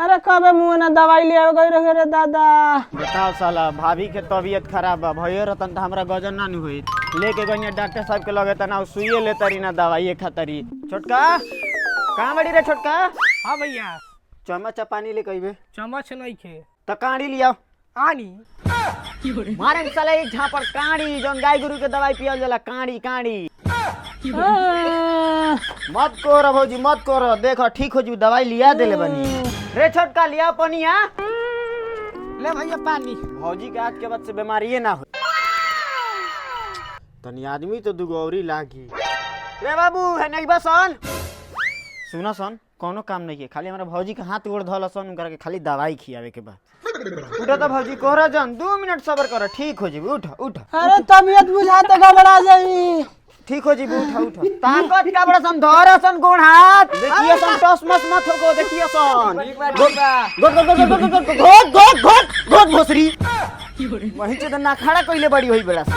अरे कबे मुँह ना दवाई ले गई रहे रे दादा। बताओ साला भाभी के तबीयत खराब बा भयो रतन तो हमरा गजन ना हुई लेके गई डॉक्टर साहब के लगे ना सुइए ले तरी ना दवाई खातरी। छोटका कहाँ बड़ी रे छोटका? हाँ भैया। चम्मच पानी ले कही चम्मच नहीं खे तो काढ़ी लिया आनी मारे साला एक झापर काढ़ी जौन गाय गुरु के दवाई पियल जाला काढ़ी काढ़ी। मत करो भौजी मत करो देखो ठीक हो जू दवाई लिया देले बनी। रे छोटका लिया पनिया ले भैया पानी। भौजी के आज के बाद से बीमारी ना हो तनी आदमी तो दुगो औरी लागी। रे बाबू है नहीं बस सुना सन कोनो काम नहीं है खाली हमारा भौजी के हाथ गोड़ धल सन उनकर के खाली दवाई खियावे के बाद। उठो तो भौजी कोहरा जन 2 मिनट सबर करो ठीक हो जी उठ उठ। अरे तबीयत बुझाते घबरा जाई। ठीक हो जी उठ उठ ताकत का बड़ा सन धर सन गोड़ हाथ देखिए सन टस मस मत हो देखिए सन गोट गोट गोट गोट गोट गोट गोट गोट गोट भोसरी वही से ना खड़ा कइले बड़ी होई बड़ा से।